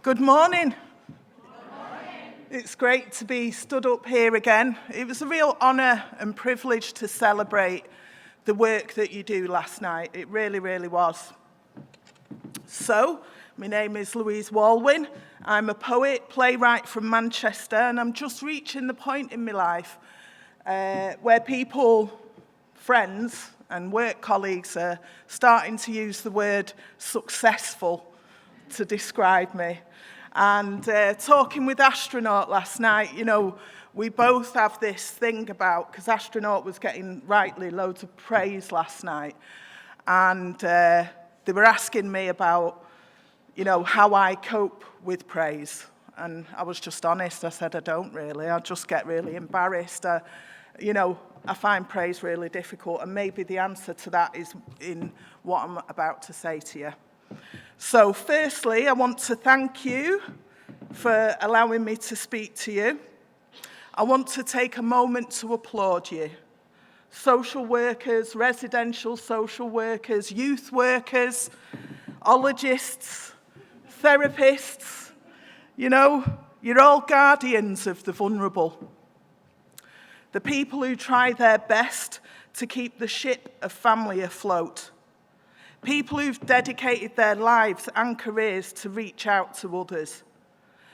Good morning. It's great to be stood up here again. It was a real honour and privilege to celebrate the work that you do last night. It really, really was. So, my name is Louise Wallwein. I'm a poet, playwright from Manchester, and I'm just reaching the point in my life where people, friends and work colleagues are starting to use the word successful to describe me. And talking with Astronaut last night, you know, we both have this thing about, because Astronaut was getting rightly loads of praise last night, and they were asking me about, you know, how I cope with praise. And I was just honest. I said, I don't really. I just get really embarrassed. You know, I find praise really difficult, and maybe the answer to that is in what I'm about to say to you. So firstly, I want to thank you for allowing me to speak to you. I want to take a moment to applaud you. Social workers, residential social workers, youth workers, ologists, therapists, you know, you're all guardians of the vulnerable. The people who try their best to keep the ship of family afloat. People who've dedicated their lives and careers to reach out to others,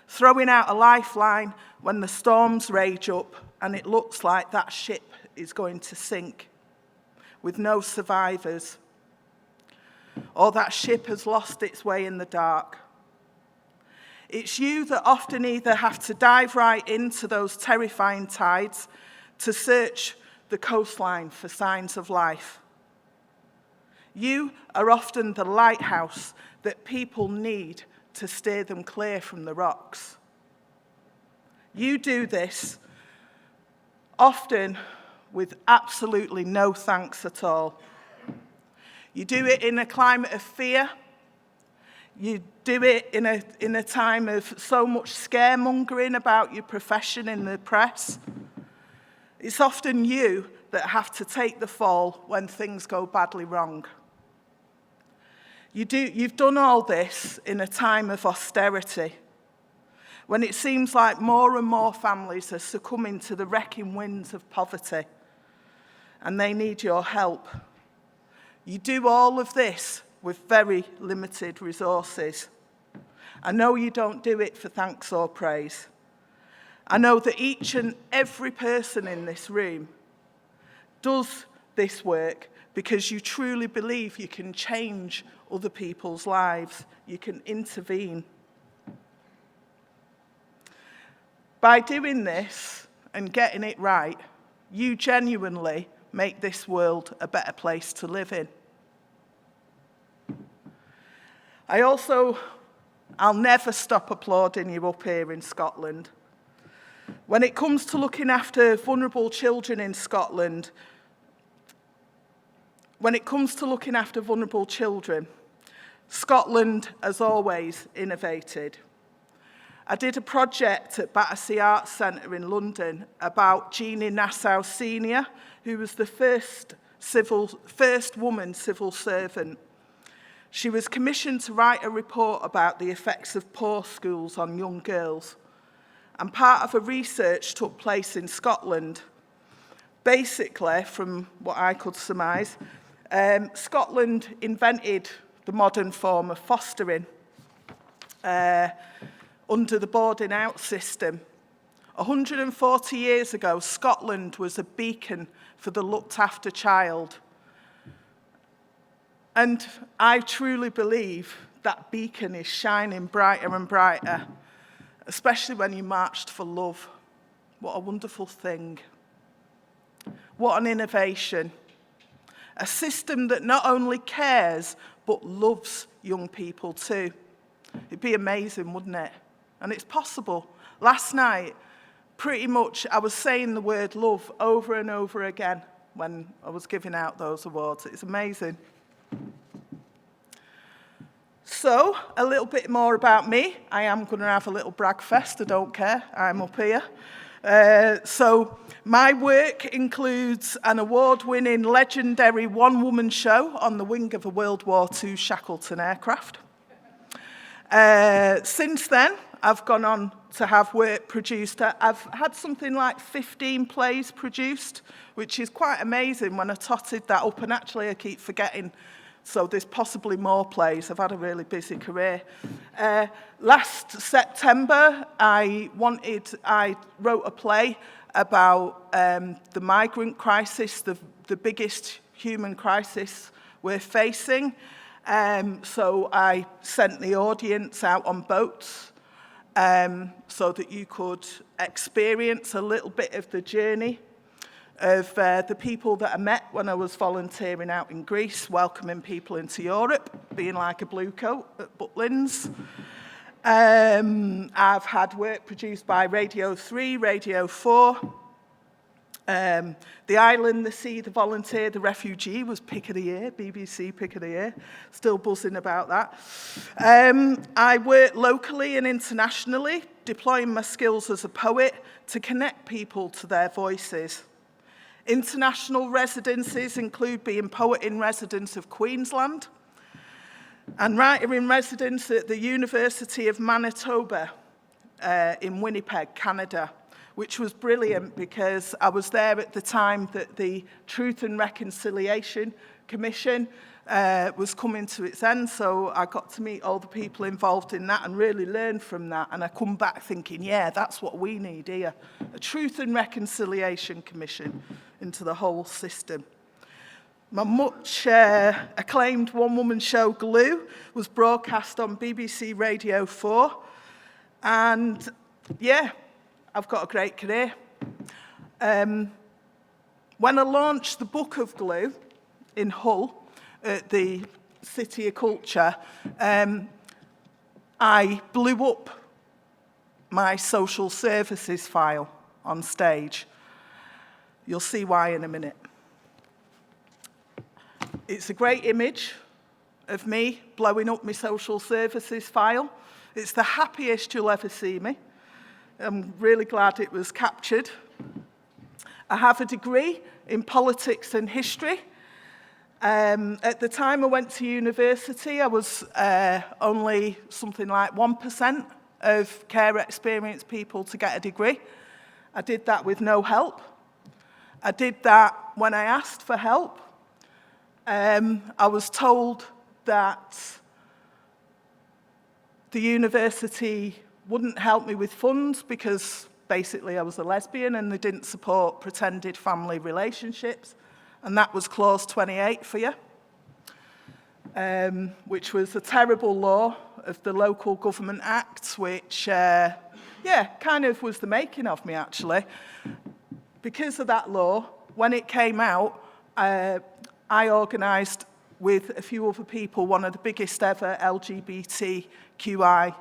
throwing out a lifeline when the storms rage up and it looks like that ship is going to sink with no survivors, or that ship has lost its way in the dark. It's you that often either have to dive right into those terrifying tides to search the coastline for signs of life. You are often the lighthouse that people need to steer them clear from the rocks. You do this often with absolutely no thanks at all. You do it in a climate of fear. You do it in a time of so much scaremongering about your profession in the press. It's often you that have to take the fall when things go badly wrong. You've done all this in a time of austerity, when it seems like more and more families are succumbing to the wrecking winds of poverty, and they need your help. You do all of this with very limited resources. I know you don't do it for thanks or praise. I know that each and every person in this room does this work because you truly believe you can change other people's lives. You can intervene. By doing this and getting it right, you genuinely make this world a better place to live in. I'll never stop applauding you up here in Scotland. When it comes to looking after vulnerable children in Scotland, Scotland has always innovated. I did a project at Battersea Arts Centre in London about Jeannie Nassau Senior, who was the first woman civil servant. She was commissioned to write a report about the effects of poor schools on young girls. And part of her research took place in Scotland. Basically, from what I could surmise, Scotland invented the modern form of fostering under the boarding out system. 140 years ago, Scotland was a beacon for the looked after child. And I truly believe that beacon is shining brighter and brighter, especially when you marched for love. What a wonderful thing. What an innovation. A system that not only cares, but loves young people too. It'd be amazing, wouldn't it? And it's possible. Last night, pretty much, I was saying the word love over and over again when I was giving out those awards. It's amazing. So, a little bit more about me. I am going to have a little brag fest, I don't care. I'm up here. So my work includes an award-winning legendary one-woman show on the wing of a World War II Shackleton aircraft. Since then, I've gone on to have work produced. I've had something like 15 plays produced, which is quite amazing when I totted that up, and actually I keep forgetting. So there's possibly more plays. I've had a really busy career. Last September, I wrote a play about the migrant crisis, the biggest human crisis we're facing. So I sent the audience out on boats so that you could experience a little bit of the journey of the people that I met when I was volunteering out in Greece, welcoming people into Europe, being like a blue coat at Butlins. I've had work produced by Radio 3, Radio 4. The Island, the Sea, the Volunteer, the Refugee was Pick of the Year, BBC Pick of the Year. Still buzzing about that. I work locally and internationally, deploying my skills as a poet to connect people to their voices. International residencies include being poet in residence of Queensland and writer in residence at the University of Manitoba in Winnipeg, Canada, which was brilliant because I was there at the time that the Truth and Reconciliation Commission was coming to its end, so I got to meet all the people involved in that and really learn from that, and I come back thinking, yeah, that's what we need here, a Truth and Reconciliation Commission into the whole system. My much acclaimed one-woman show, Glue, was broadcast on BBC Radio 4, and yeah, I've got a great career. When I launched the Book of Glue in Hull at the City of Culture, I blew up my social services file on stage. You'll see why in a minute. It's a great image of me blowing up my social services file. It's the happiest you'll ever see me. I'm really glad it was captured. I have a degree in politics and history. At the time I went to university, I was only something like 1% of care experienced people to get a degree. I did that with no help. I did that when I asked for help. I was told that the university wouldn't help me with funds because basically I was a lesbian and they didn't support pretended family relationships. And that was Clause 28 for you, which was a terrible law of the Local Government Act, which, kind of was the making of me, actually. Because of that law, when it came out, I organised with a few other people one of the biggest ever LGBTQI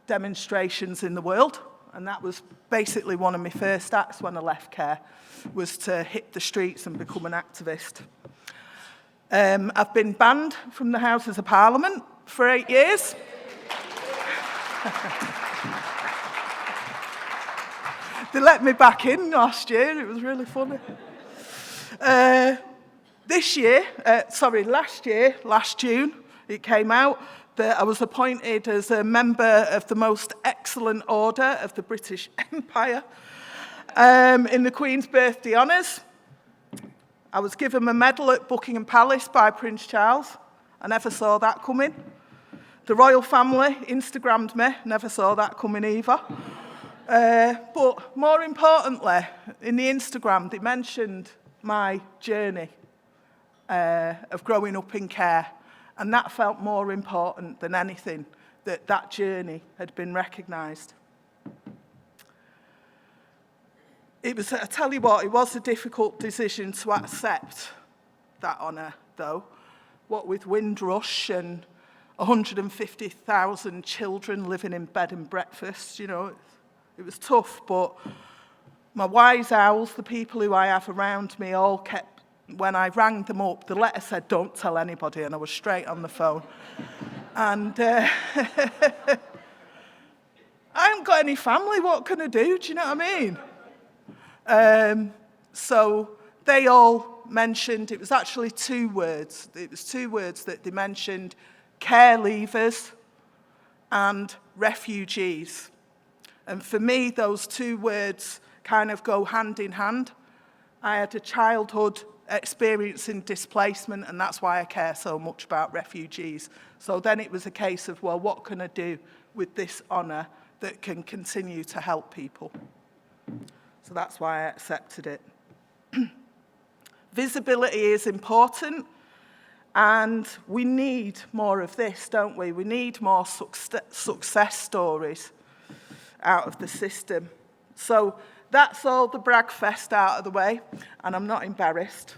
demonstrations in the world, and that was basically one of my first acts when I left care, was to hit the streets and become an activist. I've been banned from the Houses of Parliament for 8 years. They let me back in last year, it was really funny. Last June, it came out that I was appointed as a member of the most excellent order of the British Empire in the Queen's Birthday Honours. I was given a medal at Buckingham Palace by Prince Charles. I never saw that coming. The royal family Instagrammed me, never saw that coming either. But more importantly, in the Instagram, they mentioned my journey of growing up in care. And that felt more important than anything, that journey had been recognised. I tell you what, it was a difficult decision to accept that honour, though. What with Windrush and 150,000 children living in bed and breakfast, it was tough, but my wise owls, the people who I have around me, all kept, when I rang them up, the letter said, don't tell anybody, and I was straight on the phone. And I haven't got any family, what can I do? Do you know what I mean? So they all mentioned, it was actually 2 words. It was 2 words that they mentioned, care leavers and refugees. And for me, those two words kind of go hand in hand. I had a childhood experiencing displacement, and that's why I care so much about refugees. So then it was a case of, well, what can I do with this honour that can continue to help people? So that's why I accepted it. Visibility is important, and we need more of this, don't we? We need more success stories out of the system. So that's all the brag fest out of the way, and I'm not embarrassed.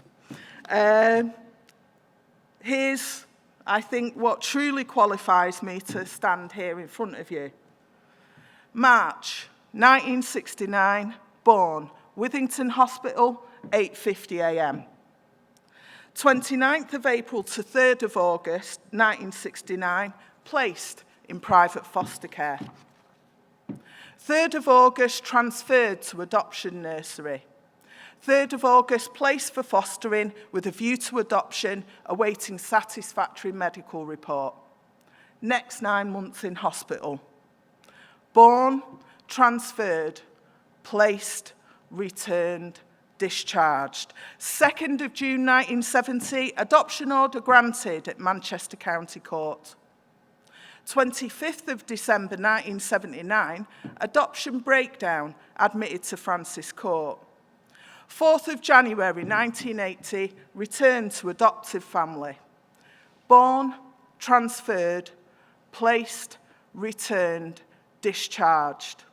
Here's, I think, what truly qualifies me to stand here in front of you. March 1969, born, Withington Hospital, 8:50 a.m. 29th of April to 3rd of August 1969, placed in private foster care. 3rd of August, transferred to adoption nursery. 3rd of August, placed for fostering with a view to adoption, awaiting satisfactory medical report. Next 9 months in hospital. Born, transferred, placed, returned, discharged. 2nd of June 1970, adoption order granted at Manchester County Court. 25th of December 1979, adoption breakdown, admitted to Francis Court. 4th of January 1980, returned to adoptive family. Born, transferred, placed, returned, discharged.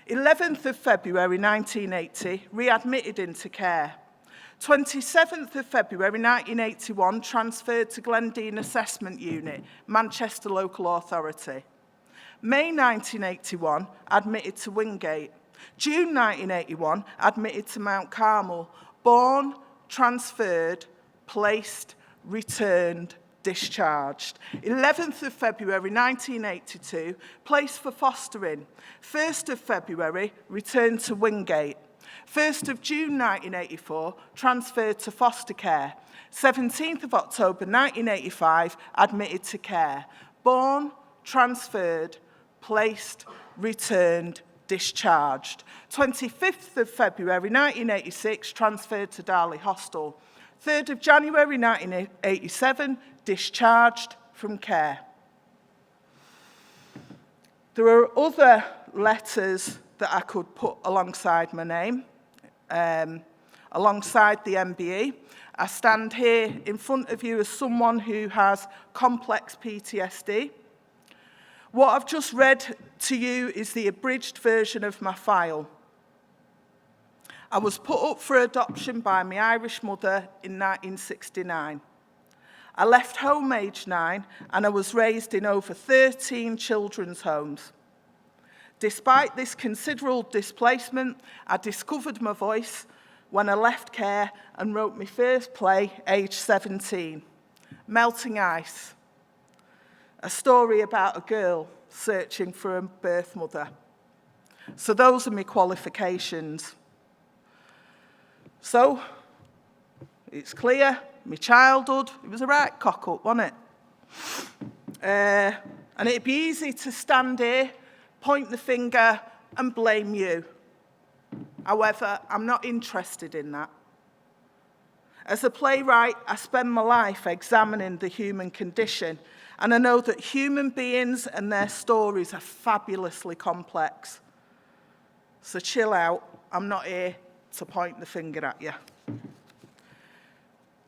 11th of February 1980, readmitted into care. 27th of February 1981, transferred to Glendine Assessment Unit, Manchester Local Authority. May 1981, admitted to Wingate. June 1981, admitted to Mount Carmel. Born, transferred, placed, returned, discharged. 11th of February 1982, placed for fostering. 1st of February, returned to Wingate. 1st of June 1984, transferred to foster care. 17th of October 1985, admitted to care. Born, transferred, placed, returned, discharged. 25th of February 1986, transferred to Darley Hostel. 3rd of January 1987, discharged from care. There are other letters that I could put alongside my name, alongside the MBE. I stand here in front of you as someone who has complex PTSD. What I've just read to you is the abridged version of my file. I was put up for adoption by my Irish mother in 1969. I left home aged 9, and I was raised in over 13 children's homes. Despite this considerable displacement, I discovered my voice when I left care and wrote my first play, aged 17, Melting Ice, a story about a girl searching for a birth mother. So those are my qualifications. So, it's clear, my childhood, it was a right cock-up, wasn't it? And it'd be easy to stand here, point the finger, and blame you. However, I'm not interested in that. As a playwright, I spend my life examining the human condition, and I know that human beings and their stories are fabulously complex. So chill out, I'm not here to point the finger at you.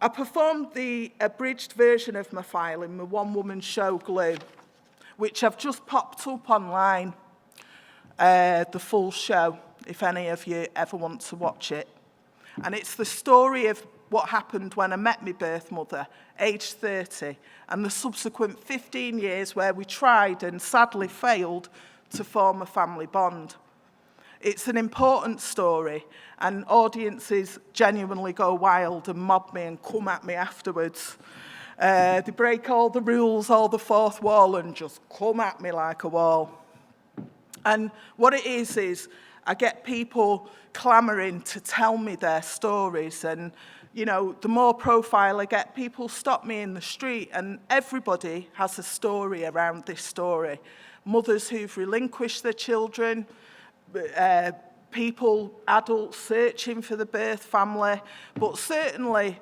I performed the abridged version of my file in my one-woman show, Glue, which I've just popped up online, the full show, if any of you ever want to watch it. And it's the story of what happened when I met my birth mother, aged 30, and the subsequent 15 years where we tried and sadly failed to form a family bond. It's an important story, and audiences genuinely go wild and mob me and come at me afterwards. They break all the rules, all the fourth wall, and just come at me like a wall. And what it is I get people clamoring to tell me their stories, and you know, the more profile I get, people stop me in the street, and everybody has a story around this story. mothers who've relinquished their children, people, adults searching for the birth family. But certainly,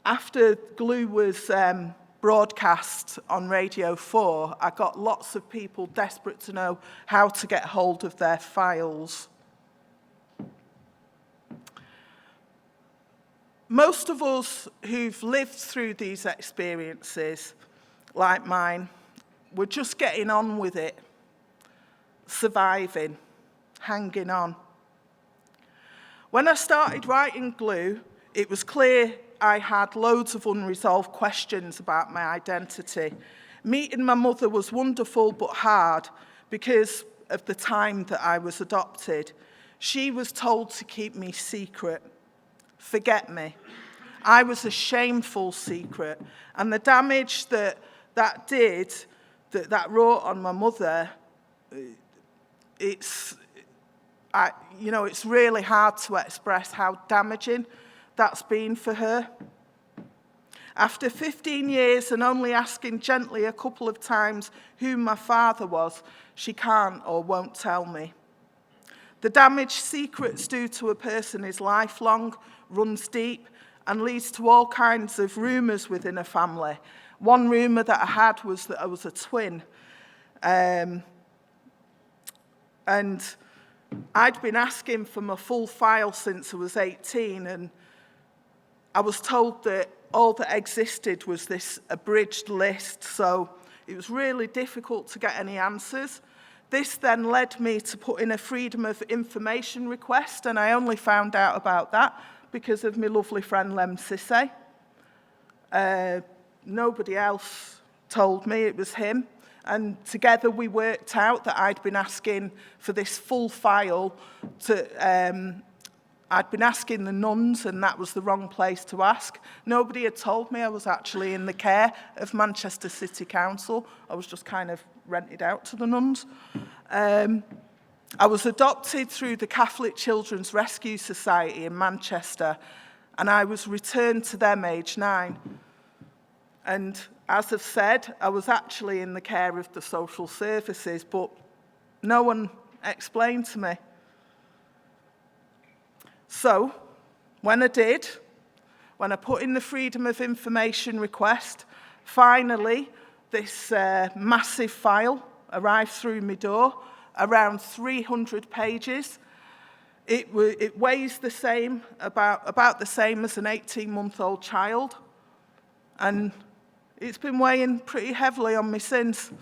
after Glue was broadcast on Radio 4, I got lots of people desperate to know how to get hold of their files. Most of us who've lived through these experiences, like mine, we're just getting on with it, surviving, hanging on. When I started writing Glue, it was clear I had loads of unresolved questions about my identity. Meeting my mother was wonderful but hard because of the time that I was adopted. She was told to keep me secret. Forget me. I was a shameful secret, and the damage that wrought on my mother, it's really hard to express how damaging that's been for her. After 15 years and only asking gently a couple of times who my father was, she can't or won't tell me. The damage secrets do to a person is lifelong, runs deep, and leads to all kinds of rumours within a family. One rumour that I had was that I was a twin. And I'd been asking for my full file since I was 18, and I was told that all that existed was this abridged list, so it was really difficult to get any answers. This then led me to put in a Freedom of Information request, and I only found out about that because of my lovely friend Lem Sisse. Nobody else told me, it was him. And together we worked out that I'd been asking for this full file I'd been asking the nuns, and that was the wrong place to ask. Nobody had told me I was actually in the care of Manchester City Council. I was just kind of rented out to the nuns. I was adopted through the Catholic Children's Rescue Society in Manchester, and I was returned to them aged 9. And as I've said, I was actually in the care of the social services, but no one explained to me. So, when I did, when I put in the Freedom of Information request, finally, this massive file arrived through my door, around 300 pages. It weighs the same, about the same as an 18-month-old child, and it's been weighing pretty heavily on me since.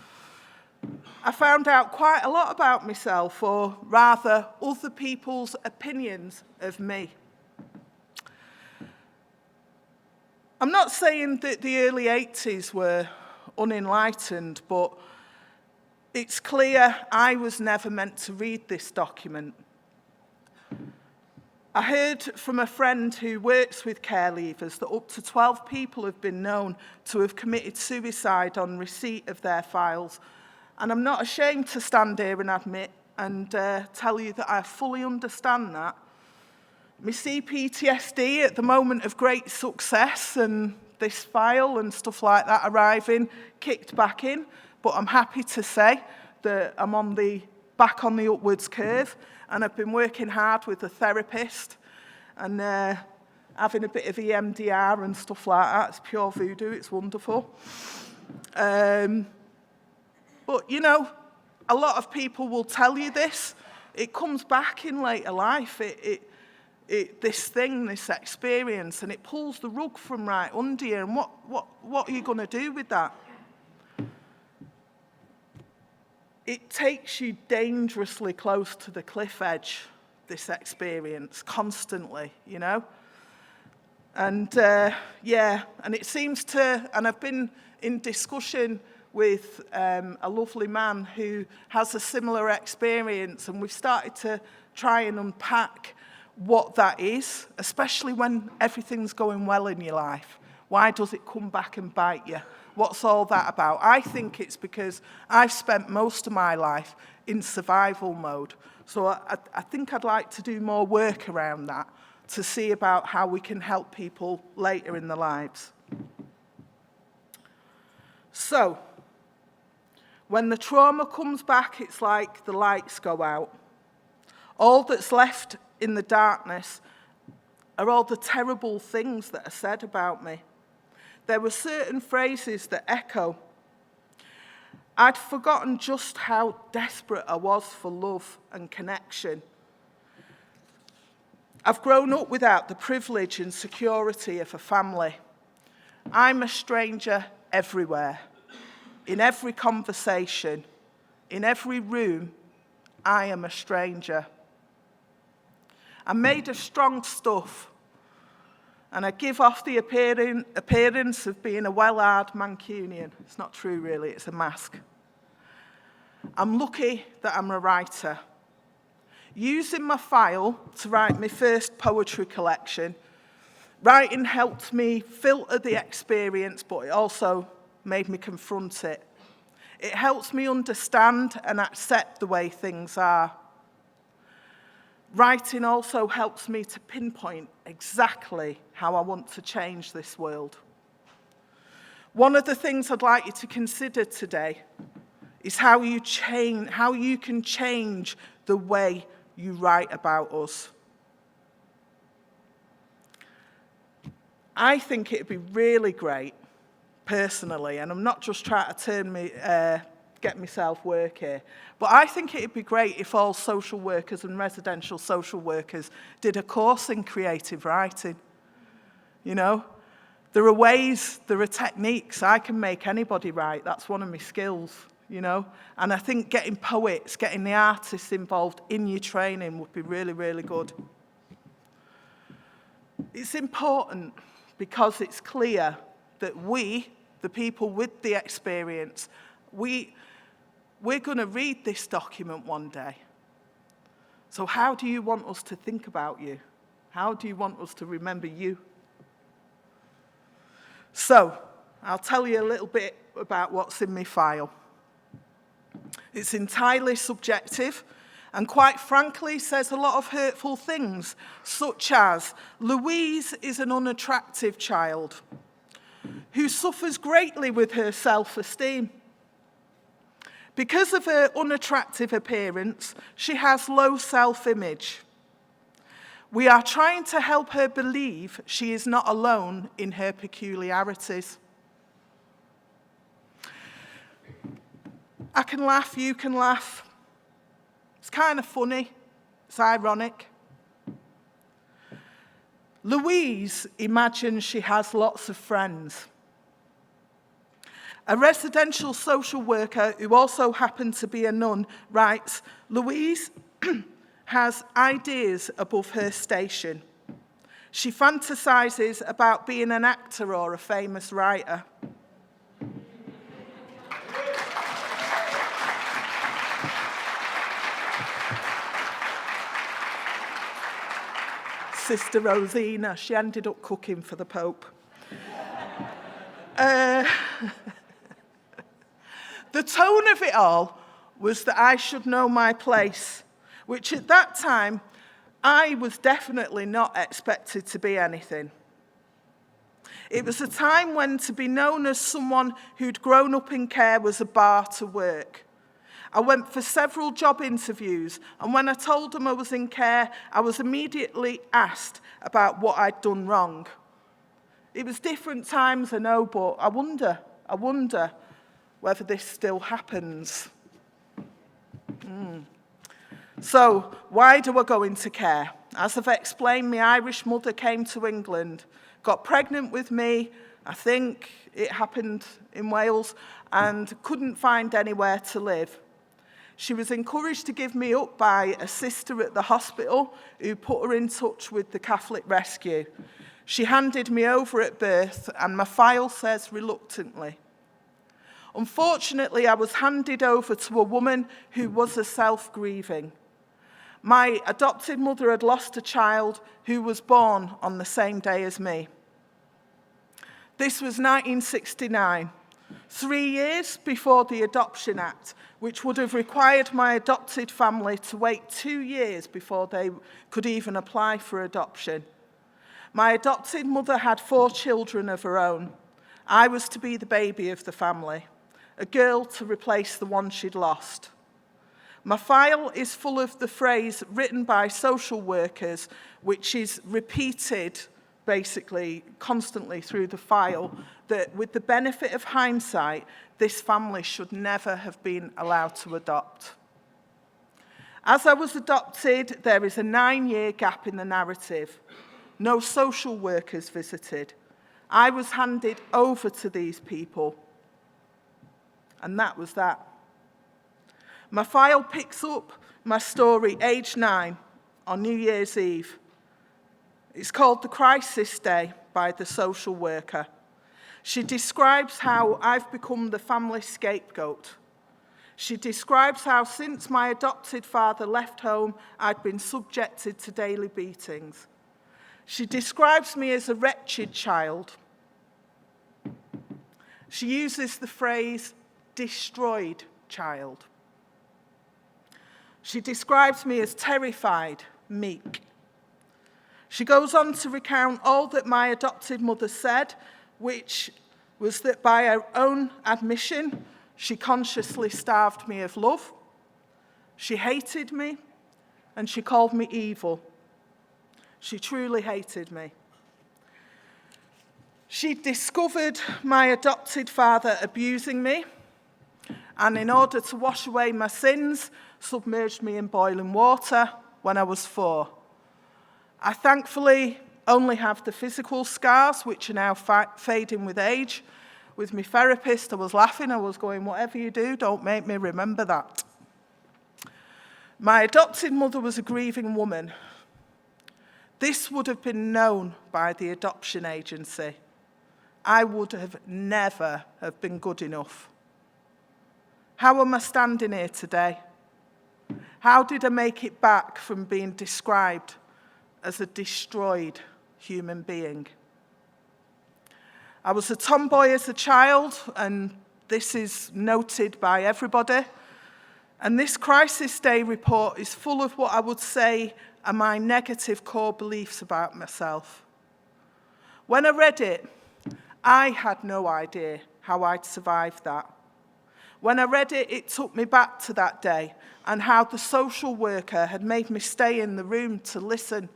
I found out quite a lot about myself, or rather, other people's opinions of me. I'm not saying that the early 80s were unenlightened, but it's clear I was never meant to read this document. I heard from a friend who works with care leavers that up to 12 people have been known to have committed suicide on receipt of their files. And I'm not ashamed to stand here and admit and tell you that I fully understand that. My CPTSD at the moment of great success and this file and stuff like that arriving kicked back in, but I'm happy to say that I'm back on the upwards curve, and I've been working hard with a therapist and having a bit of EMDR and stuff like that. It's pure voodoo, it's wonderful. But, you know, a lot of people will tell you this. It comes back in later life, this experience, and it pulls the rug from right under you, and what are you going to do with that? It takes you dangerously close to the cliff edge, this experience, constantly, you know? And, and it seems to, and I've been in discussion with a lovely man who has a similar experience, and we've started to try and unpack what that is, especially when everything's going well in your life. Why does it come back and bite you? What's all that about? I think it's because I've spent most of my life in survival mode. So I think I'd like to do more work around that to see about how we can help people later in their lives. So, When the trauma comes back, it's like the lights go out. All that's left in the darkness are all the terrible things that are said about me. There were certain phrases that echo. I'd forgotten just how desperate I was for love and connection. I've grown up without the privilege and security of a family. I'm a stranger everywhere. In every conversation, in every room, I am a stranger. I'm made of strong stuff, and I give off the appearance of being a well-hard Mancunian. It's not true, really, it's a mask. I'm lucky that I'm a writer. Using my file to write my first poetry collection, writing helped me filter the experience, but it also made me confront it. It helps me understand and accept the way things are. Writing also helps me to pinpoint exactly how I want to change this world. One of the things I'd like you to consider today is how you can change the way you write about us. I think it'd be really great, personally, and I'm not just trying to get myself work here, but I think it'd be great if all social workers and residential social workers did a course in creative writing. You know, there are ways, there are techniques. I can make anybody write. That's one of my skills, you know. And I think getting poets, getting the artists involved in your training would be really, really good. It's important because it's clear that we, the people with the experience, we're going to read this document one day. So how do you want us to think about you? How do you want us to remember you? So I'll tell you a little bit about what's in my file. It's entirely subjective and quite frankly says a lot of hurtful things, such as Louise is an unattractive child who suffers greatly with her self-esteem. Because of her unattractive appearance, she has low self-image. We are trying to help her believe she is not alone in her peculiarities. I can laugh, you can laugh. It's kind of funny, it's ironic. Louise imagines she has lots of friends. A residential social worker who also happened to be a nun writes, Louise has ideas above her station. She fantasises about being an actor or a famous writer. Sister Rosina, she ended up cooking for the Pope. The tone of it all was that I should know my place, which at that time, I was definitely not expected to be anything. It was a time when to be known as someone who'd grown up in care was a bar to work. I went for several job interviews, and when I told them I was in care, I was immediately asked about what I'd done wrong. It was different times, I know, but I wonder whether this still happens. So, why do I go into care? As I've explained, my Irish mother came to England, got pregnant with me, I think it happened in Wales, and couldn't find anywhere to live. She was encouraged to give me up by a sister at the hospital who put her in touch with the Catholic Rescue. She handed me over at birth, and my file says reluctantly. Unfortunately, I was handed over to a woman who was herself grieving. My adopted mother had lost a child who was born on the same day as me. This was 1969, 3 years before the Adoption Act, which would have required my adopted family to wait 2 years before they could even apply for adoption. My adopted mother had 4 children of her own. I was to be the baby of the family. a girl to replace the one she'd lost. My file is full of the phrase written by social workers, which is repeated basically constantly through the file, that with the benefit of hindsight, this family should never have been allowed to adopt. As I was adopted, there is a 9-year gap in the narrative. No social workers visited. I was handed over to these people. And that was that. My file picks up my story, age 9, on New Year's Eve. It's called The Crisis Day by the social worker. She describes how I've become the family scapegoat. She describes how since my adopted father left home, I'd been subjected to daily beatings. She describes me as a wretched child. She uses the phrase, destroyed child. She describes me as terrified, meek. She goes on to recount all that my adopted mother said, which was that by her own admission, she consciously starved me of love. She hated me, and she called me evil. She truly hated me. She discovered my adopted father abusing me, and in order to wash away my sins, submerged me in boiling water when I was 4. I thankfully only have the physical scars, which are now fading with age. With my therapist, I was laughing. I was going, whatever you do, don't make me remember that. My adopted mother was a grieving woman. This would have been known by the adoption agency. I would have never have been good enough. How am I standing here today? How did I make it back from being described as a destroyed human being? I was a tomboy as a child, and this is noted by everybody. And this Crisis Day report is full of what I would say are my negative core beliefs about myself. When I read it, I had no idea how I'd survived that. When I read it, it took me back to that day and how the social worker had made me stay in the room to listen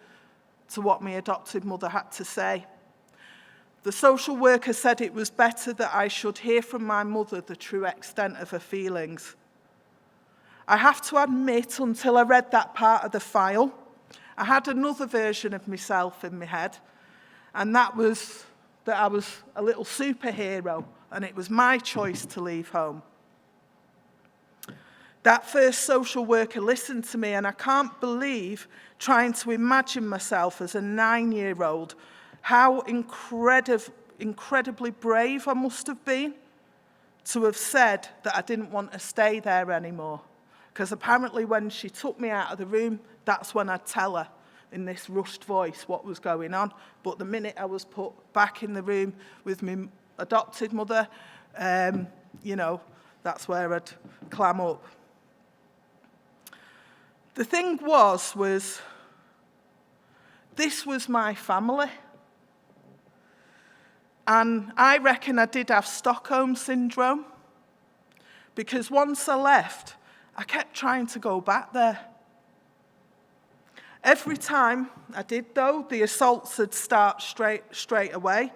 to what my adopted mother had to say. The social worker said it was better that I should hear from my mother the true extent of her feelings. I have to admit, until I read that part of the file, I had another version of myself in my head, and that was that I was a little superhero, and it was my choice to leave home. That first social worker listened to me, and I can't believe, trying to imagine myself as a 9-year-old, how incredibly brave I must have been to have said that I didn't want to stay there anymore. Because apparently when she took me out of the room, that's when I'd tell her in this rushed voice what was going on. But the minute I was put back in the room with my adopted mother, that's where I'd clam up. The thing was this was my family. And I reckon I did have Stockholm syndrome, because once I left, I kept trying to go back there. Every time I did, though, the assaults would start straight away.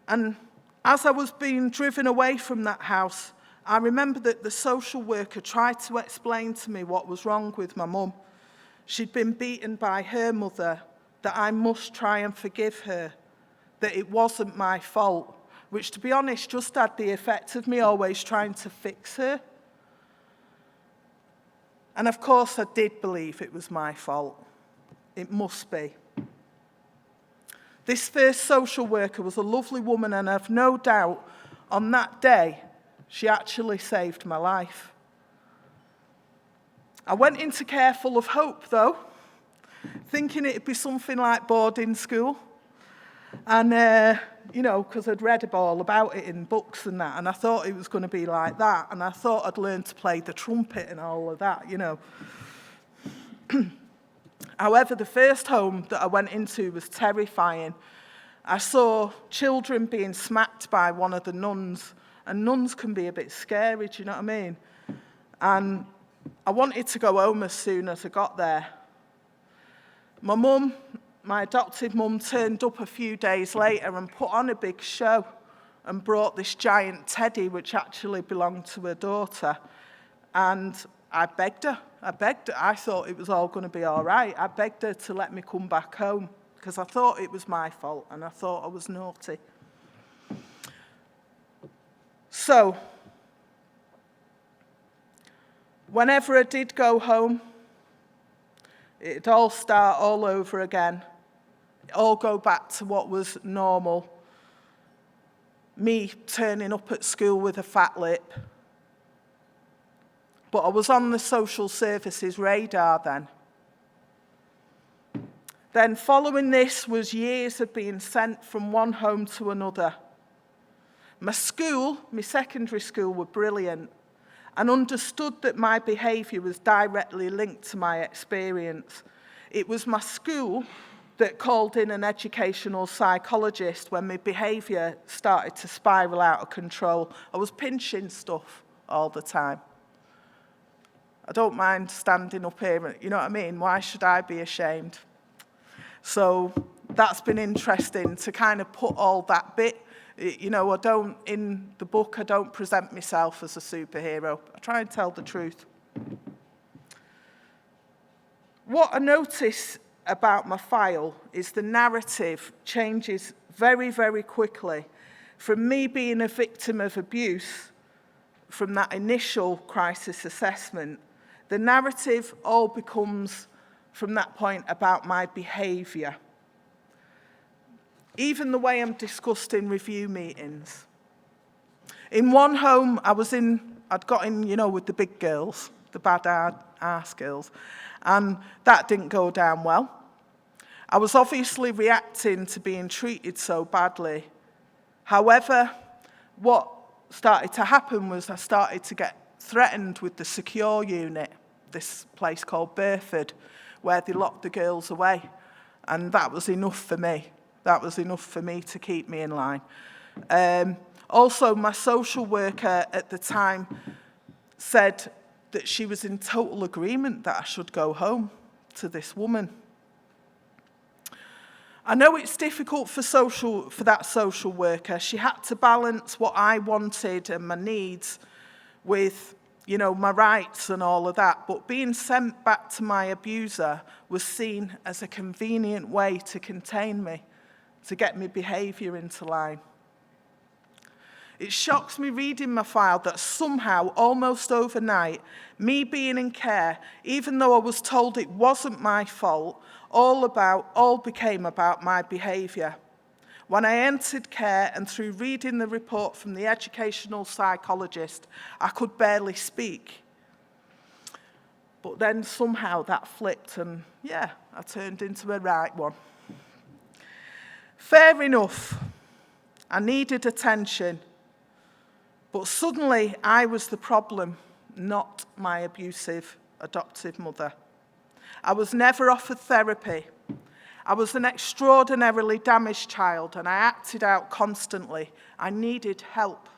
And as I was being driven away from that house, I remember that the social worker tried to explain to me what was wrong with my mum. She'd been beaten by her mother, that I must try and forgive her, that it wasn't my fault, which, to be honest, just had the effect of me always trying to fix her. And of course, I did believe it was my fault. It must be. This first social worker was a lovely woman, and I've no doubt on that day, she actually saved my life. I went into care full of hope, though, thinking it'd be something like boarding school. And, because I'd read all about it in books and that, and I thought it was going to be like that, and I thought I'd learn to play the trumpet and all of that, However, the first home that I went into was terrifying. I saw children being smacked by one of the nuns, And nuns can be a bit scary, do you know what I mean? And I wanted to go home as soon as I got there. My mum, my adopted mum, turned up a few days later and put on a big show and brought this giant teddy, which actually belonged to her daughter. And I begged her. I thought it was all going to be all right. I begged her to let me come back home because I thought it was my fault and I thought I was naughty. So, whenever I did go home, it'd all start all over again. It'd all go back to what was normal. Me turning up at school with a fat lip. But I was on the social services radar then. Then following this was years of being sent from one home to another. My secondary school, were brilliant and understood that my behaviour was directly linked to my experience. It was my school that called in an educational psychologist when my behaviour started to spiral out of control. I was pinching stuff all the time. I don't mind standing up here, you know what I mean? Why should I be ashamed? So that's been interesting to kind of put all that bit. You know, in the book, I don't present myself as a superhero. I try and tell the truth. What I notice about my file is the narrative changes very, very quickly from me being a victim of abuse from that initial crisis assessment. The narrative all becomes, from that point, about my behaviour. Even the way I'm discussed in review meetings. In one home I'd got in, you know, with the big girls, the bad arse girls, and that didn't go down well. I was obviously reacting to being treated so badly. However, what started to happen was I started to get threatened with the secure unit, this place called Burford, where they locked the girls away. And that was enough for me. That was enough for me to keep me in line. Also, my social worker at the time said that she was in total agreement that I should go home to this woman. I know it's difficult for that social worker. She had to balance what I wanted and my needs with, you know, my rights and all of that. But being sent back to my abuser was seen as a convenient way to contain me, to get my behaviour into line. It shocks me reading my file that somehow, almost overnight, me being in care, even though I was told it wasn't my fault, all became about my behaviour. When I entered care and through reading the report from the educational psychologist, I could barely speak. But then somehow that flipped and, yeah, I turned into a right one. Fair enough, I needed attention, but suddenly I was the problem, not my abusive adoptive mother. I was never offered therapy. I was an extraordinarily damaged child and I acted out constantly. I needed help.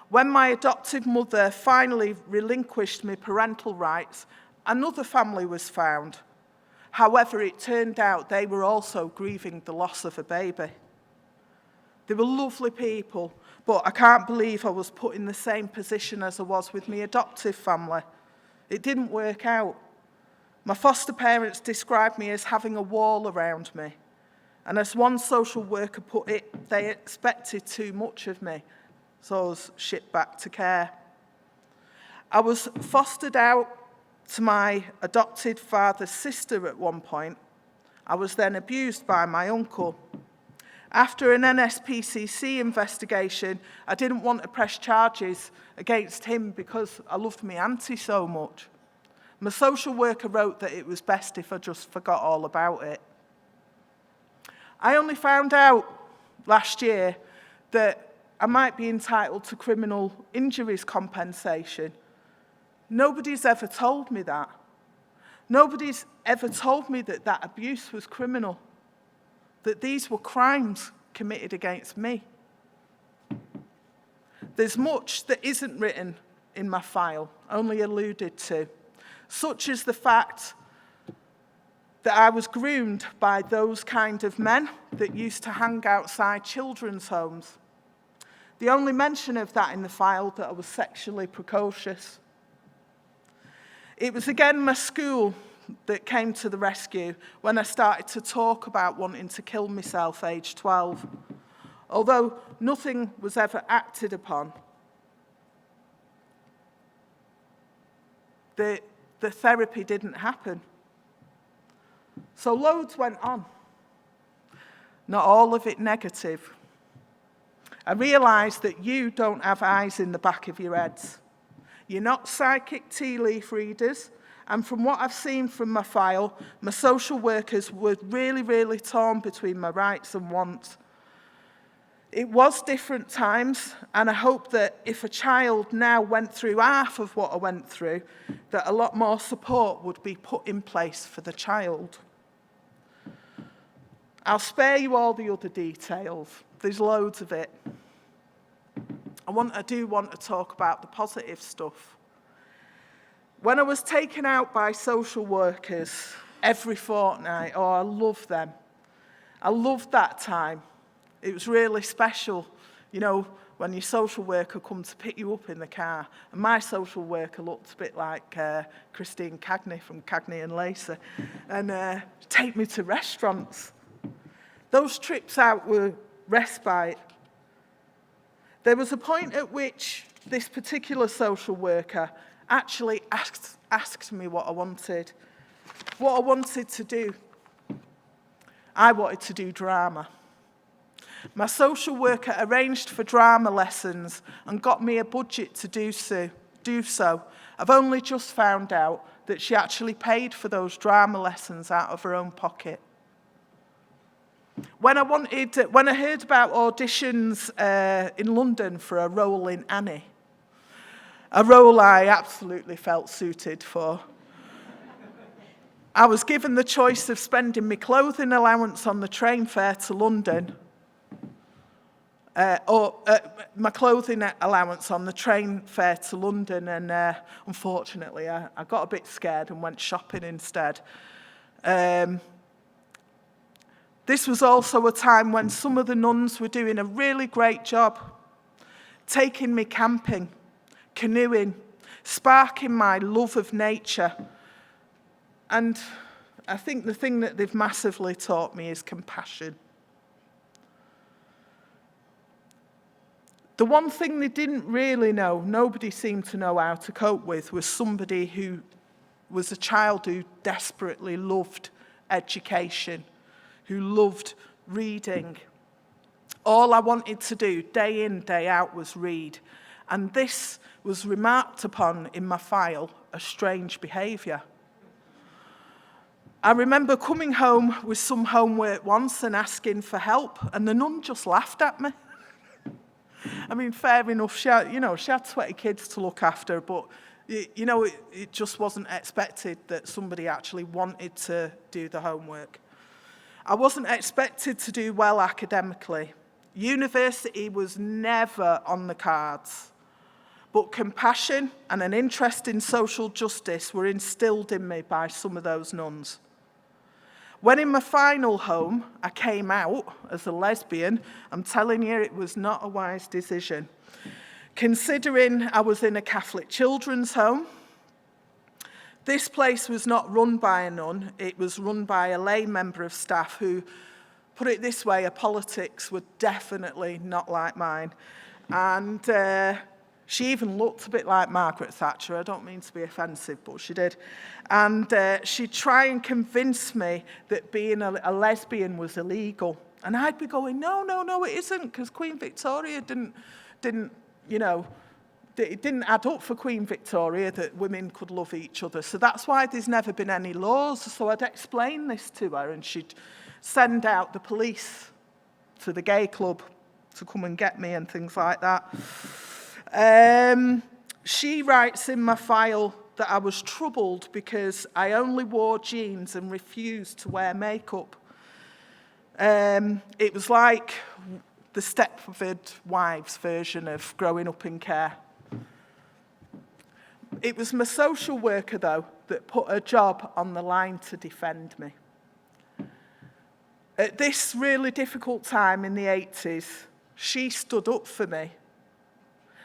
When my adoptive mother finally relinquished my parental rights, another family was found. However, it turned out they were also grieving the loss of a baby. They were lovely people, but I can't believe I was put in the same position as I was with my adoptive family. It didn't work out. My foster parents described me as having a wall around me. And as one social worker put it, they expected too much of me, so I was shipped back to care. I was fostered out to my adopted father's sister at one point. I was then abused by my uncle. After an NSPCC investigation, I didn't want to press charges against him because I loved my auntie so much. My social worker wrote that it was best if I just forgot all about it. I only found out last year that I might be entitled to criminal injuries compensation. Nobody's ever told me that. Nobody's ever told me that that abuse was criminal, that these were crimes committed against me. There's much that isn't written in my file, only alluded to, such as the fact that I was groomed by those kind of men that used to hang outside children's homes. The only mention of that in the file that I was sexually precocious. It was again my school that came to the rescue when I started to talk about wanting to kill myself aged 12. Although nothing was ever acted upon, the therapy didn't happen. So loads went on, not all of it negative. I realised that you don't have eyes in the back of your heads. You're not psychic tea leaf readers, and from what I've seen from my file, my social workers were really, really torn between my rights and wants. It was different times, and I hope that if a child now went through half of what I went through, that a lot more support would be put in place for the child. I'll spare you all the other details. There's loads of it. I do want to talk about the positive stuff. When I was taken out by social workers every fortnight, oh, I loved them. I loved that time. It was really special, you know, when your social worker comes to pick you up in the car. And my social worker looked a bit like Christine Cagney from Cagney and Lacey, and take me to restaurants. Those trips out were respite. There was a point at which this particular social worker actually asked me what I wanted to do. I wanted to do drama. My social worker arranged for drama lessons and got me a budget to do so. I've only just found out that she actually paid for those drama lessons out of her own pocket. When I heard about auditions in London for a role in Annie, a role I absolutely felt suited for, I was given the choice of spending my clothing allowance on the train fare to London, or my clothing allowance on the train fare to London, and unfortunately I got a bit scared and went shopping instead. This was also a time when some of the nuns were doing a really great job, taking me camping, canoeing, sparking my love of nature. And I think the thing that they've massively taught me is compassion. The one thing they didn't really know, nobody seemed to know how to cope with, was somebody who was a child who desperately loved education, who loved reading. All I wanted to do, day in, day out, was read. And this was remarked upon in my file as strange behaviour. I remember coming home with some homework once and asking for help, and the nun just laughed at me. I mean, fair enough, she had 20 kids to look after, but it just wasn't expected that somebody actually wanted to do the homework. I wasn't expected to do well academically. University was never on the cards. But compassion and an interest in social justice were instilled in me by some of those nuns. When in my final home, I came out as a lesbian, I'm telling you, it was not a wise decision. Considering I was in a Catholic children's home, this place was not run by a nun, it was run by a lay member of staff who, put it this way, her politics were definitely not like mine. And she even looked a bit like Margaret Thatcher. I don't mean to be offensive, but she did. And she'd try and convince me that being a lesbian was illegal. And I'd be going, no, it isn't, because Queen Victoria didn't, it didn't add up for Queen Victoria that women could love each other. So that's why there's never been any laws. So I'd explain this to her, and she'd send out the police to the gay club to come and get me and things like that. She writes in my file that I was troubled because I only wore jeans and refused to wear makeup. It was like the Stepford Wives version of growing up in care. It was my social worker, though, that put her job on the line to defend me. At this really difficult time in the 80s, she stood up for me.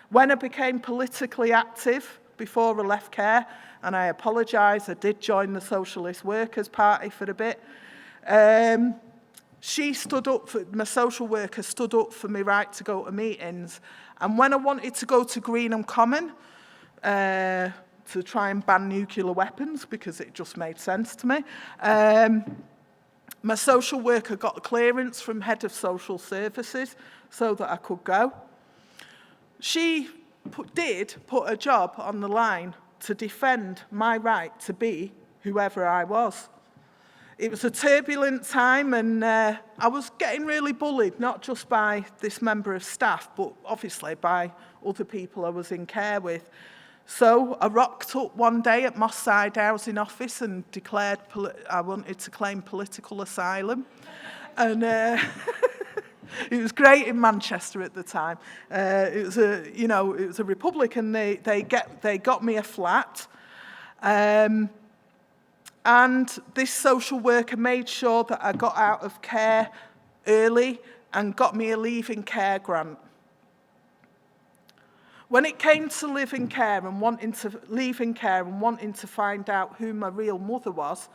When I became politically active before I left care, and I apologise, I did join the Socialist Workers' Party for a bit, she stood up for, my social worker stood up for me right to go to meetings. And when I wanted to go to Greenham Common to try and ban nuclear weapons, because it just made sense to me, my social worker got a clearance from Head of Social Services so that I could go. She did put a job on the line to defend my right to be whoever I was. It was a turbulent time, and I was getting really bullied, not just by this member of staff, but obviously by other people I was in care with. So I rocked up one day at Moss Side Housing Office and declared I wanted to claim political asylum. And it was great in Manchester at the time. It was a Republican. They got me a flat. And this social worker made sure that I got out of care early and got me a leaving care grant. When it came to leaving care and wanting to find out who my real mother was,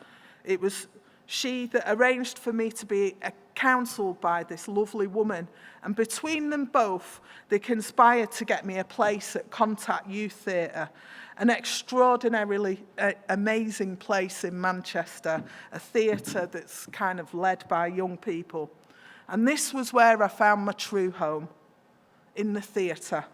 it was she that arranged for me to be counselled by this lovely woman. And between them both, they conspired to get me a place at Contact Youth Theatre, an extraordinarily amazing place in Manchester, a theatre that's kind of led by young people. And this was where I found my true home, in the theatre.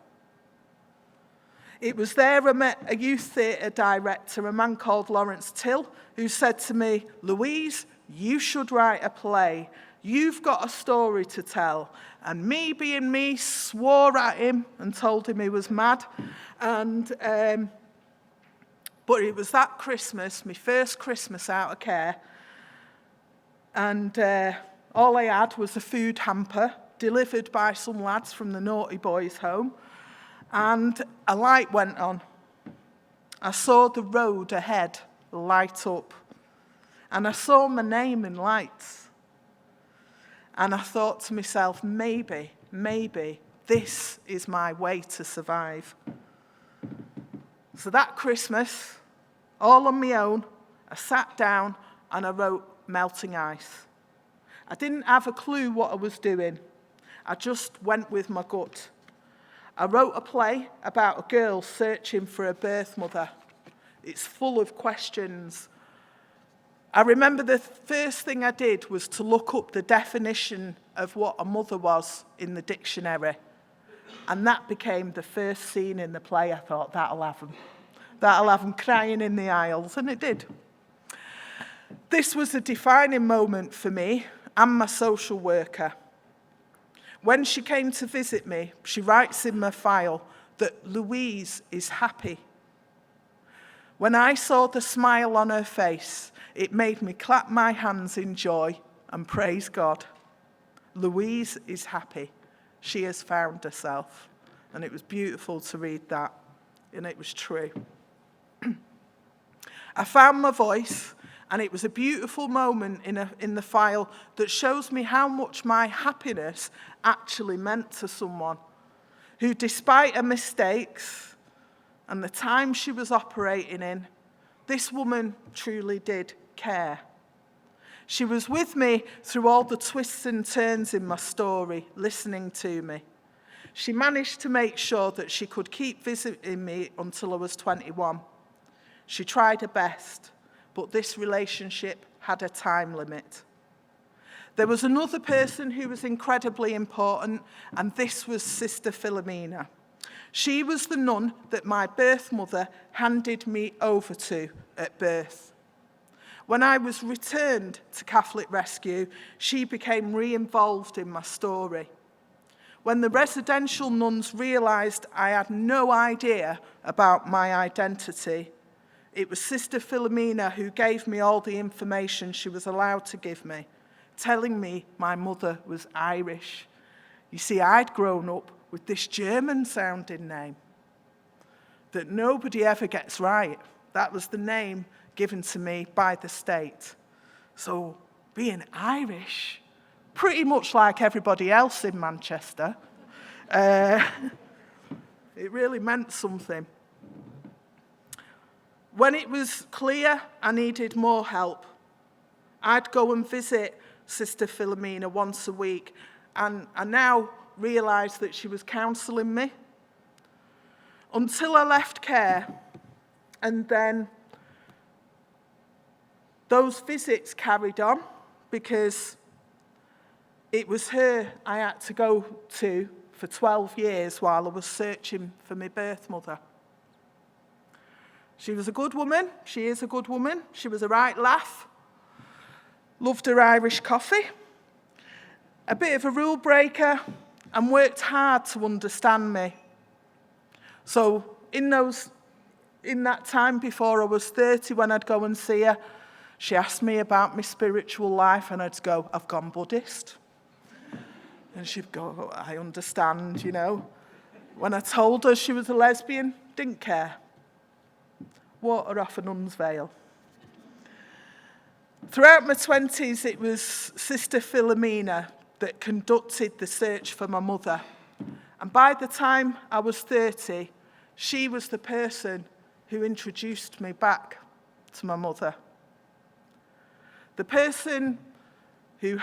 It was there I met a youth theatre director, a man called Lawrence Till, who said to me, "Louise, you should write a play. You've got a story to tell." And me being me, swore at him and told him he was mad. And but it was that Christmas, my first Christmas out of care, and all I had was a food hamper delivered by some lads from the Naughty Boys home. And a light went on. I saw the road ahead light up. And I saw my name in lights. And I thought to myself, maybe this is my way to survive. So that Christmas, all on my own, I sat down and I wrote Melting Ice. I didn't have a clue what I was doing. I just went with my gut. I wrote a play about a girl searching for a birth mother. It's full of questions. I remember the first thing I did was to look up the definition of what a mother was in the dictionary. And that became the first scene in the play. I thought, that'll have them crying in the aisles, and it did. This was a defining moment for me and my social worker. When she came to visit me, she writes in my file that Louise is happy. When I saw the smile on her face, it made me clap my hands in joy and praise God. Louise is happy. She has found herself. And it was beautiful to read that, and it was true. I found my voice, and it was a beautiful moment in the file that shows me how much my happiness actually meant to someone who, despite her mistakes and the time she was operating in, this woman truly did care. She was with me through all the twists and turns in my story, listening to me. She managed to make sure that she could keep visiting me until I was 21. She tried her best, but this relationship had a time limit. There was another person who was incredibly important, and this was Sister Philomena. She was the nun that my birth mother handed me over to at birth. When I was returned to Catholic Rescue, she became re-involved in my story. When the residential nuns realised I had no idea about my identity, it was Sister Philomena who gave me all the information she was allowed to give me, telling me my mother was Irish, You see, I'd grown up with this German-sounding name that nobody ever gets right. That was the name given to me by the state. So being Irish, pretty much like everybody else in Manchester, it really meant something. When it was clear I needed more help, I'd go and visit Sister Philomena once a week, and I now realise that she was counselling me until I left care, and then those visits carried on because it was her I had to go to for 12 years while I was searching for my birth mother. She was a good woman. She is a good woman. She was a right laugh. Loved her Irish coffee. A bit of a rule breaker and worked hard to understand me. So in that time before I was 30, when I'd go and see her, she asked me about my spiritual life, and I'd go, I've gone Buddhist. And she'd go, oh, I understand, you know. When I told her she was a lesbian, didn't care. Water off a nun's veil. Throughout my 20s, it was Sister Philomena that conducted the search for my mother. And by the time I was 30, she was the person who introduced me back to my mother. The person who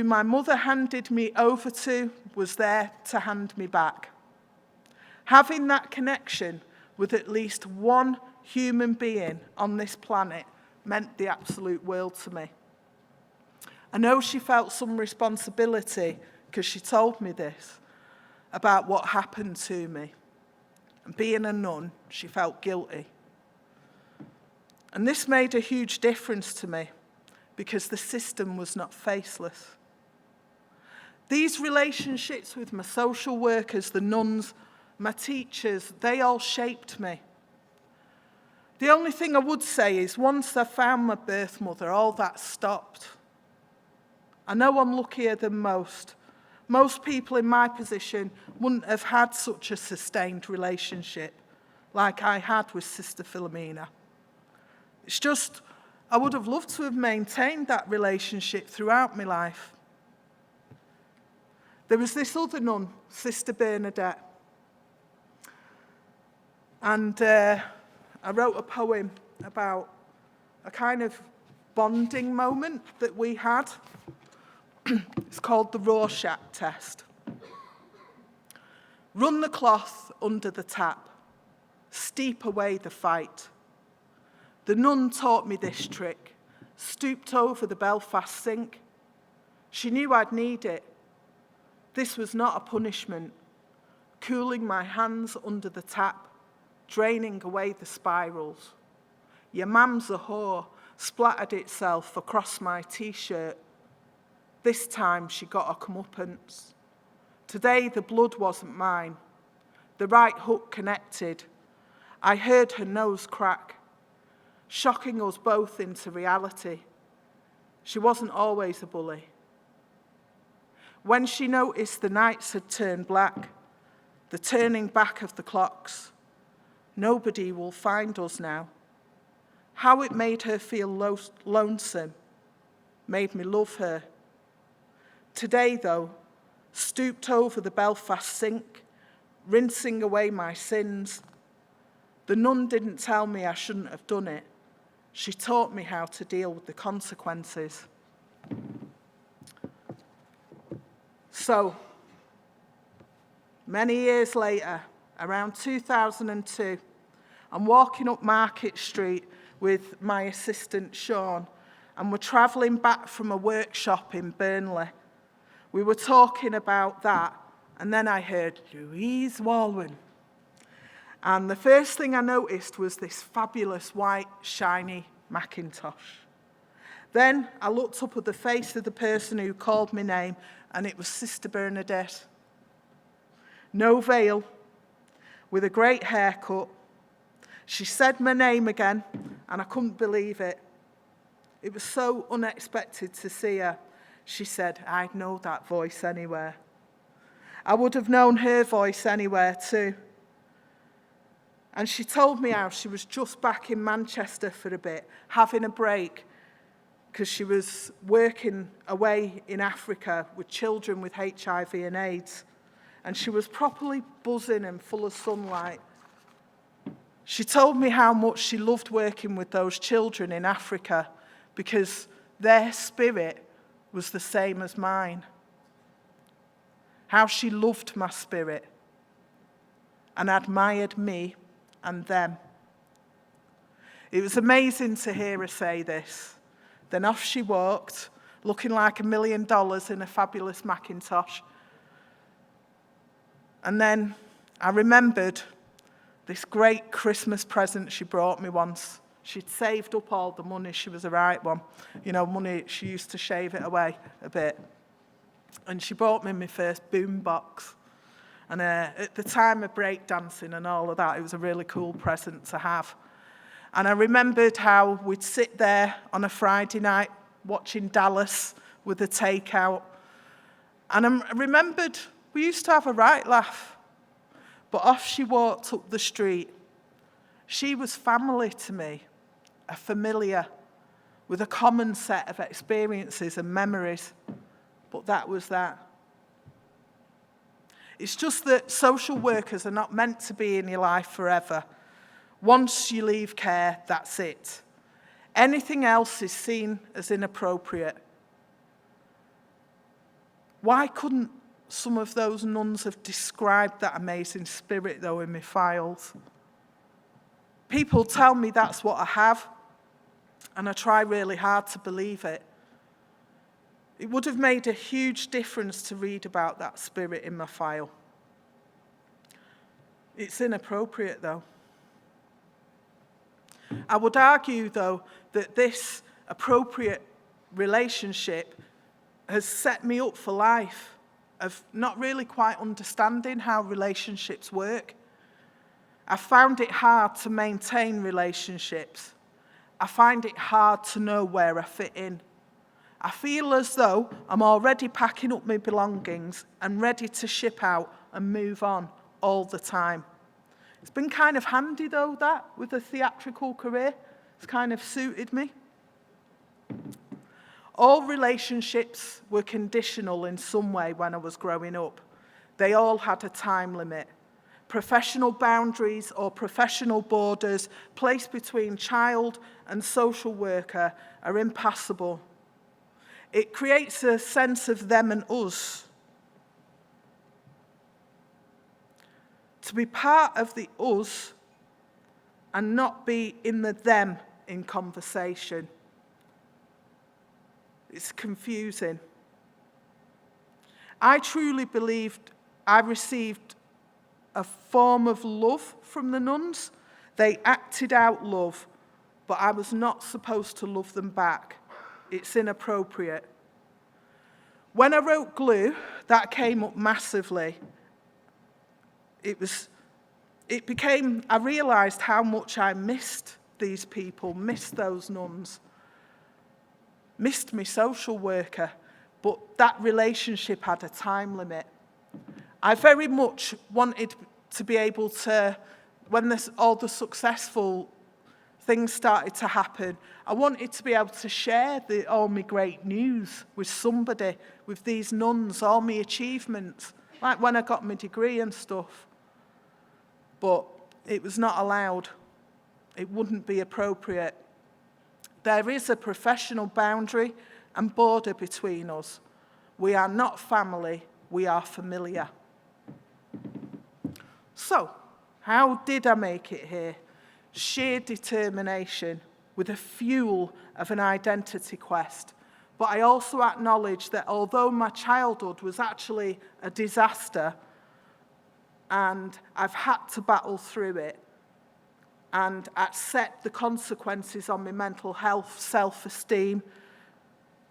my mother handed me over to was there to hand me back. Having that connection with at least one human being on this planet meant the absolute world to me. I know she felt some responsibility because she told me this about what happened to me. And being a nun, she felt guilty. And this made a huge difference to me because the system was not faceless. These relationships with my social workers, the nuns, my teachers, they all shaped me. The only thing I would say is once I found my birth mother, all that stopped. I know I'm luckier than most. Most people in my position wouldn't have had such a sustained relationship like I had with Sister Philomena. It's just, I would have loved to have maintained that relationship throughout my life. There was this other nun, Sister Bernadette, and I wrote a poem about a kind of bonding moment that we had. It's called the Rorschach test. Run the cloth under the tap, steep away the fight. The nun taught me this trick, stooped over the Belfast sink. She knew I'd need it. This was not a punishment, cooling my hands under the tap, draining away the spirals. Your mam's a whore splattered itself across my t-shirt. This time she got a comeuppance. Today the blood wasn't mine. The right hook connected. I heard her nose crack, shocking us both into reality. She wasn't always a bully. When she noticed the nights had turned black, the turning back of the clocks, nobody will find us now. How it made her feel lonesome made me love her. Today, though, stooped over the Belfast sink, rinsing away my sins. The nun didn't tell me I shouldn't have done it. She taught me how to deal with the consequences. So, many years later, around 2002, I'm walking up Market Street with my assistant, Sean, and we're travelling back from a workshop in Burnley. We were talking about that, and then I heard Louise Wallwein. And the first thing I noticed was this fabulous white, shiny Macintosh. Then I looked up at the face of the person who called my name, and it was Sister Bernadette. No veil, with a great haircut. She said my name again, and I couldn't believe it. It was so unexpected to see her. She said, I'd know that voice anywhere. I would have known her voice anywhere too. And she told me how she was just back in Manchester for a bit, having a break, because she was working away in Africa with children with HIV and AIDS. And she was properly buzzing and full of sunlight. She told me how much she loved working with those children in Africa because their spirit was the same as mine. How she loved my spirit and admired me and them. It was amazing to hear her say this. Then off she walked, looking like $1 million in a fabulous Macintosh. And then I remembered this great Christmas present she brought me once. She'd saved up all the money. She was the right one. You know, money, she used to shave it away a bit. And she brought me my first boom box. And at the time of breakdancing and all of that, it was a really cool present to have. And I remembered how we'd sit there on a Friday night watching Dallas with the takeout. And I remembered we used to have a right laugh. But off she walked up the street. She was family to me, a familiar, with a common set of experiences and memories. But that was that. It's just that social workers are not meant to be in your life forever. Once you leave care, that's it. Anything else is seen as inappropriate. Why couldn't some of those nuns have described that amazing spirit, though, in my files? People tell me that's what I have, and I try really hard to believe it. It would have made a huge difference to read about that spirit in my file. It's inappropriate, though. I would argue, though, that this appropriate relationship has set me up for life of not really quite understanding how relationships work. I found it hard to maintain relationships. I find it hard to know where I fit in. I feel as though I'm already packing up my belongings and ready to ship out and move on all the time. It's been kind of handy, though, that, with a theatrical career. It's kind of suited me. All relationships were conditional in some way when I was growing up. They all had a time limit. Professional boundaries or professional borders placed between child and social worker are impassable. It creates a sense of them and us. To be part of the us and not be in the them in conversation. It's confusing. I truly believed I received a form of love from the nuns. They acted out love, but I was not supposed to love them back. It's inappropriate. When I wrote Glue, that came up massively. I realised how much I missed these people, missed those nuns, missed my social worker, but that relationship had a time limit. I very much wanted to be able to, when all the successful things started to happen, I wanted to be able to share all my great news with somebody, with these nuns, all my achievements, like when I got my degree and stuff. But it was not allowed. It wouldn't be appropriate. There is a professional boundary and border between us. We are not family, we are familiar. So, how did I make it here? Sheer determination with a fuel of an identity quest. But I also acknowledge that although my childhood was actually a disaster, and I've had to battle through it and accept the consequences on my mental health, self-esteem,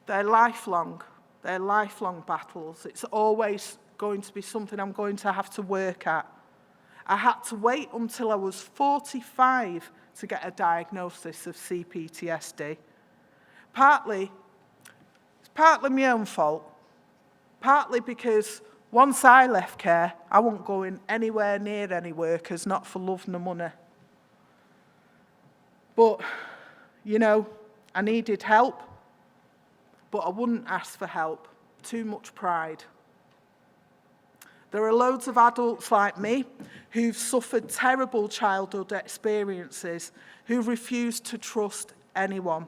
they're lifelong battles. It's always going to be something I'm going to have to work at. I had to wait until I was 45 to get a diagnosis of CPTSD. It's partly my own fault, partly because Once I left care, I wasn't going anywhere near any workers, not for love nor money. But, I needed help, but I wouldn't ask for help. Too much pride. There are loads of adults like me who've suffered terrible childhood experiences, who refuse to trust anyone.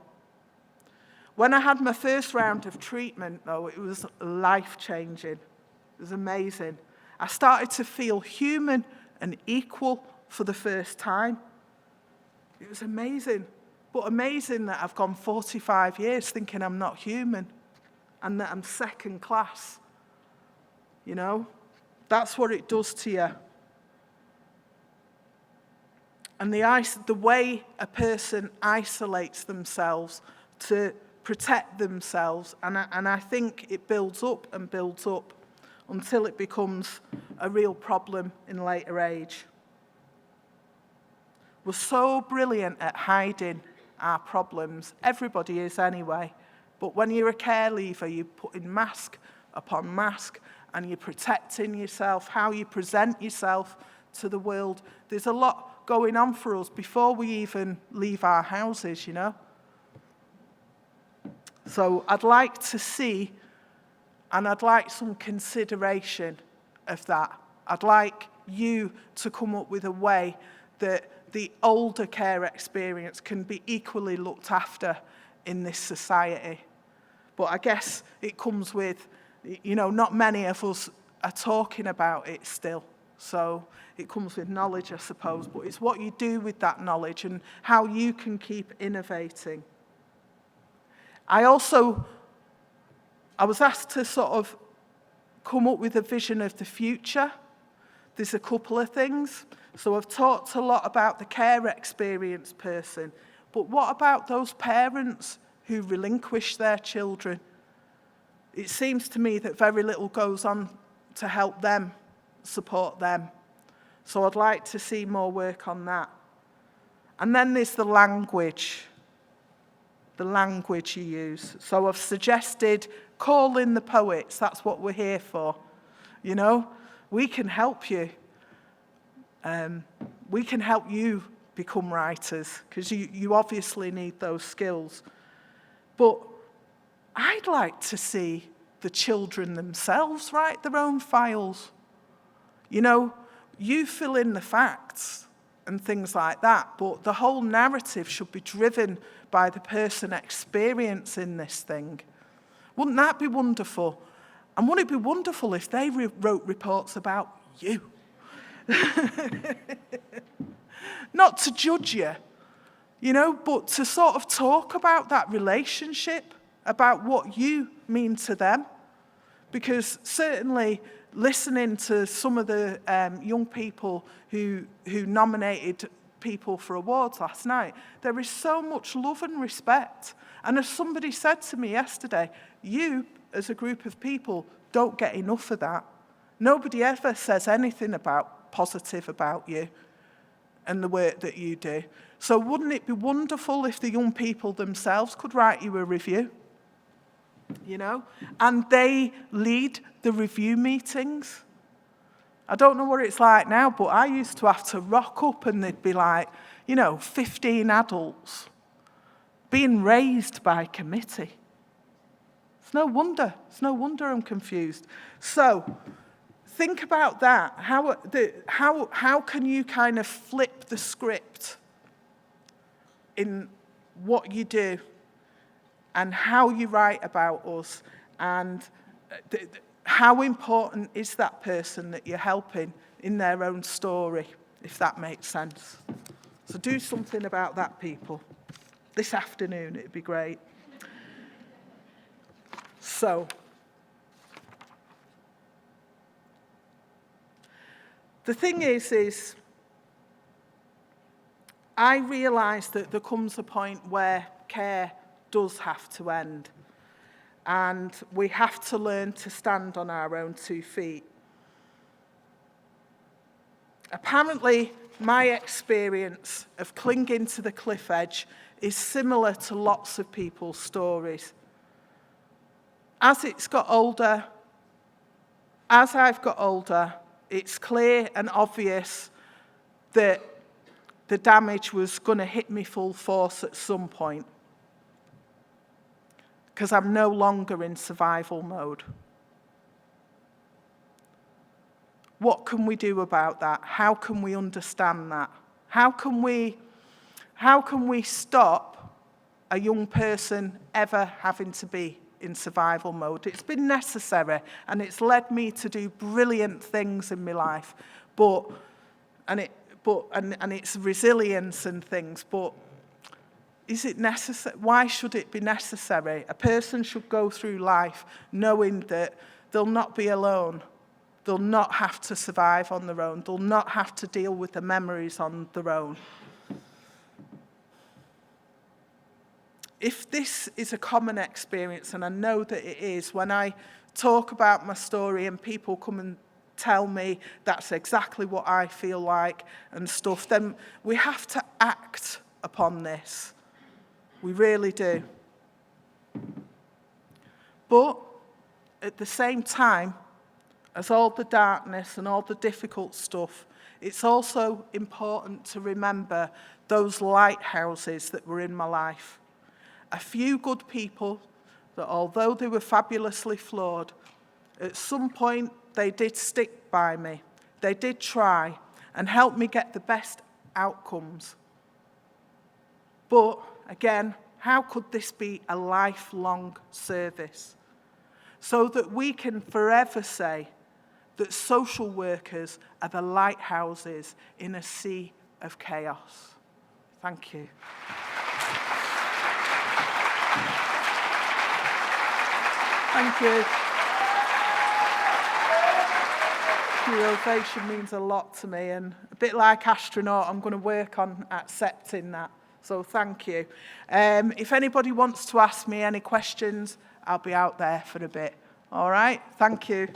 When I had my first round of treatment, though, it was life-changing. It was amazing. I started to feel human and equal for the first time. It was amazing. But amazing that I've gone 45 years thinking I'm not human and that I'm second class. That's what it does to you. And the way a person isolates themselves to protect themselves, and I think it builds up and builds up until it becomes a real problem in later age. We're so brilliant at hiding our problems. Everybody is anyway. But when you're a care leaver, you're putting mask upon mask, and you're protecting yourself, how you present yourself to the world. There's a lot going on for us before we even leave our houses, So I'd like to see, and I'd like some consideration of that. I'd like you to come up with a way that the older care experience can be equally looked after in this society. But I guess it comes with, not many of us are talking about it still. So it comes with knowledge, I suppose. But it's what you do with that knowledge and how you can keep innovating. I was asked to sort of come up with a vision of the future. There's a couple of things. So I've talked a lot about the care experience person. But what about those parents who relinquish their children? It seems to me that very little goes on to help them, support them. So I'd like to see more work on that. And then there's the language you use. So I've suggested call in the poets. That's what we're here for. We can help you. We can help you become writers because you obviously need those skills. But I'd like to see the children themselves write their own files. You fill in the facts and things like that, but the whole narrative should be driven by the person experiencing this thing. Wouldn't that be wonderful? And wouldn't it be wonderful if they wrote reports about you? Not to judge you, but to sort of talk about that relationship, about what you mean to them. Because certainly listening to some of the young people who nominated people for awards last night, there is so much love and respect. And as somebody said to me yesterday, you, as a group of people, don't get enough of that. Nobody ever says anything positive about you and the work that you do. So wouldn't it be wonderful if the young people themselves could write you a review? And they lead the review meetings. I don't know what it's like now, but I used to have to rock up and there'd be 15 adults being raised by committee. It's no wonder I'm confused. So think about that. How can you kind of flip the script in what you do and how you write about us, and how important is that person that you're helping in their own story, if that makes sense. So do something about that, people. This afternoon, it'd be great. So, the thing is I realise that there comes a point where care does have to end, and we have to learn to stand on our own 2 feet. Apparently, my experience of clinging to the cliff edge is similar to lots of people's stories. As it's got older, as I've got older, it's clear and obvious that the damage was going to hit me full force at some point, because I'm no longer in survival mode. What can we do about that? How can we understand that? How can we stop a young person ever having to be in survival mode? It's been necessary, and it's led me to do brilliant things in my life, and it's resilience and things, but is it necessary? Why should it be necessary? A person should go through life knowing that they'll not be alone. They'll not have to survive on their own. They'll not have to deal with the memories on their own. If this is a common experience, and I know that it is, when I talk about my story and people come and tell me that's exactly what I feel like and stuff, then we have to act upon this. We really do. But at the same time, as all the darkness and all the difficult stuff, it's also important to remember those lighthouses that were in my life. A few good people that, although they were fabulously flawed, at some point they did stick by me. They did try and help me get the best outcomes. But again, how could this be a lifelong service? So that we can forever say that social workers are the lighthouses in a sea of chaos. Thank you. Thank you. Your ovation means a lot to me, and a bit like astronaut, I'm going to work on accepting that. So thank you. If anybody wants to ask me any questions, I'll be out there for a bit. All right? Thank you.